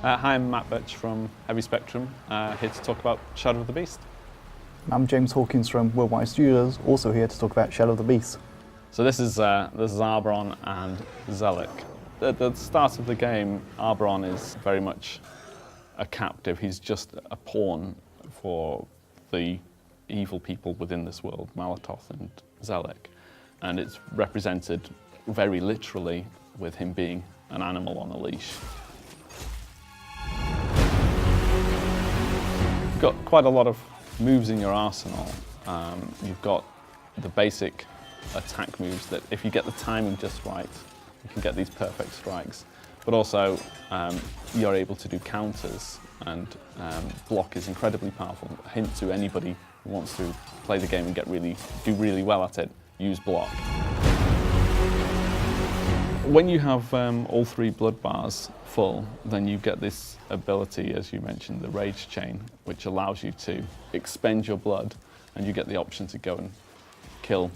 Hi, I'm Matt Birch from Heavy Spectrum, here to talk about Shadow of the Beast. I'm James Hawkins from Worldwide Studios, also here to talk about Shadow of the Beast. So this is Arboron and Zelik. At the start of the game, Arboron is very much a captive. He's just a pawn for the evil people within this world, Malatoth and Zelik. And it's represented very literally with him being an animal on a leash. You've got quite a lot of moves in your arsenal. You've got the basic attack moves that if you get the timing just right, you can get these perfect strikes. But also, you're able to do counters, and block is incredibly powerful. A hint to anybody who wants to play the game and do really well at it, use block. When you have all three blood bars full, then you get this ability, as you mentioned, the Rage Chain, which allows you to expend your blood, and you get the option to go and kill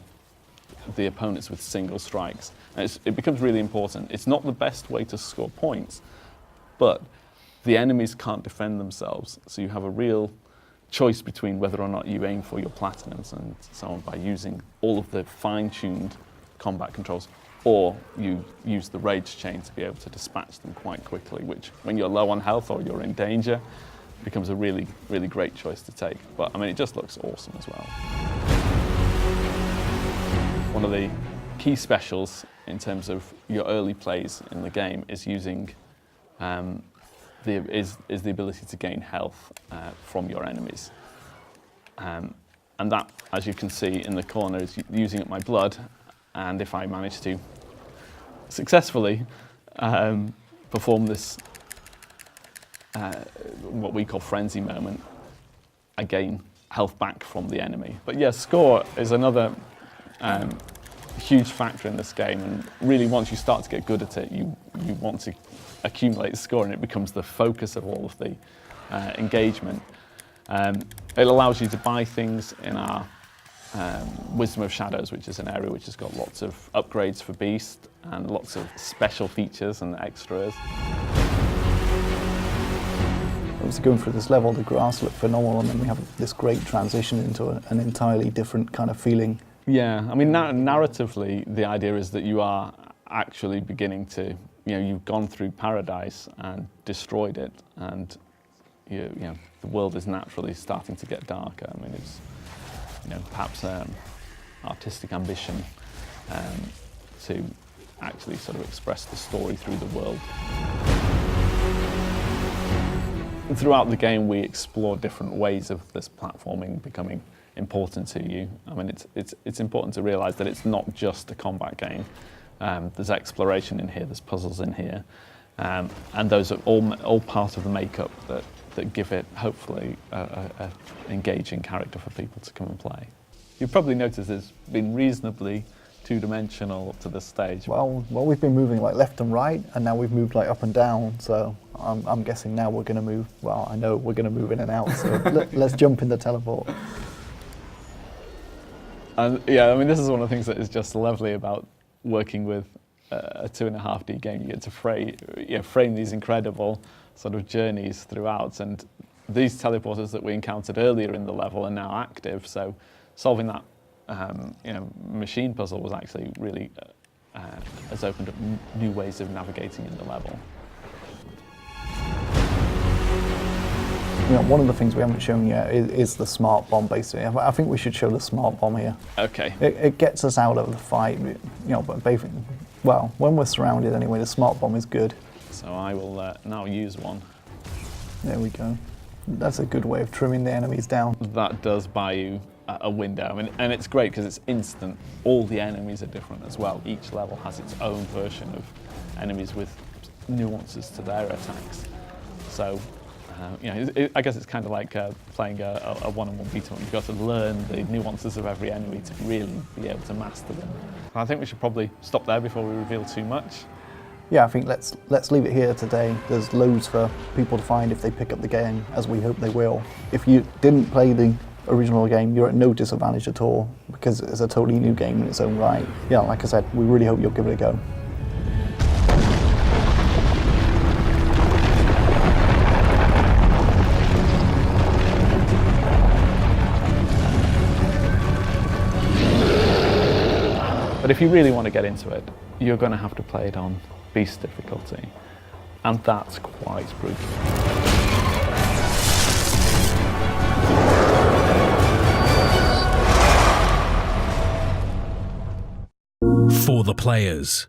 the opponents with single strikes. And it becomes really important. It's not the best way to score points, but the enemies can't defend themselves, so you have a real choice between whether or not you aim for your platinums and so on by using all of the fine-tuned combat controls, or you use the Rage Chain to be able to dispatch them quite quickly, which, when you're low on health or you're in danger, becomes a really, really great choice to take. But I mean, it just looks awesome as well. One of the key specials in terms of your early plays in the game is using the ability to gain health from your enemies. And that, as you can see in the corner, is using up my blood. And if I manage to successfully perform this, what we call frenzy moment, I gain health back from the enemy. But yeah, score is another huge factor in this game, and really once you start to get good at it, you want to accumulate score, and it becomes the focus of all of the engagement. It allows you to buy things in our Wisdom of Shadows, which is an area which has got lots of upgrades for Beast and lots of special features and extras. Obviously, going through this level, the grass looked phenomenal, and then we have this great transition into an entirely different kind of feeling. Yeah, I mean, narratively, the idea is that you are actually beginning to, you've gone through paradise and destroyed it, and the world is naturally starting to get darker. I mean, it's perhaps artistic ambition to actually sort of express the story through the world. And throughout the game, we explore different ways of this platforming becoming important to you. I mean, it's important to realise that it's not just a combat game. There's exploration in here, there's puzzles in here, and those are all part of the makeup that give it, hopefully, a engaging character for people to come and play. You've probably noticed it's been reasonably two-dimensional up to this stage. Well, we've been moving like left and right, and now we've moved like up and down, so I'm guessing now we're going to move, well, I know we're going to move in and out, so let's jump in the teleport. And yeah, I mean, this is one of the things that is just lovely about working with a 2.5D game. You get to frame these incredible sort of journeys throughout, and these teleporters that we encountered earlier in the level are now active, so solving that machine puzzle was actually really has opened up new ways of navigating in the level. One of the things we haven't shown yet is the smart bomb, basically. I think we should show the smart bomb here. Okay. It gets us out of the fight, but basically, well, when we're surrounded anyway, the smart bomb is good. So I will now use one. There we go. That's a good way of trimming the enemies down. That does buy you a window. I mean, and it's great because it's instant. All the enemies are different as well. Each level has its own version of enemies with nuances to their attacks. So, I guess it's kind of like playing a one-on-one beat-em-up. You've got to learn the nuances of every enemy to really be able to master them. I think we should probably stop there before we reveal too much. Yeah, I think let's leave it here today. There's loads for people to find if they pick up the game, as we hope they will. If you didn't play the original game, you're at no disadvantage at all, because it's a totally new game in its own right. Yeah, like I said, we really hope you'll give it a go. But if you really want to get into it, you're going to have to play it on Beast difficulty, and that's quite brutal. For the players.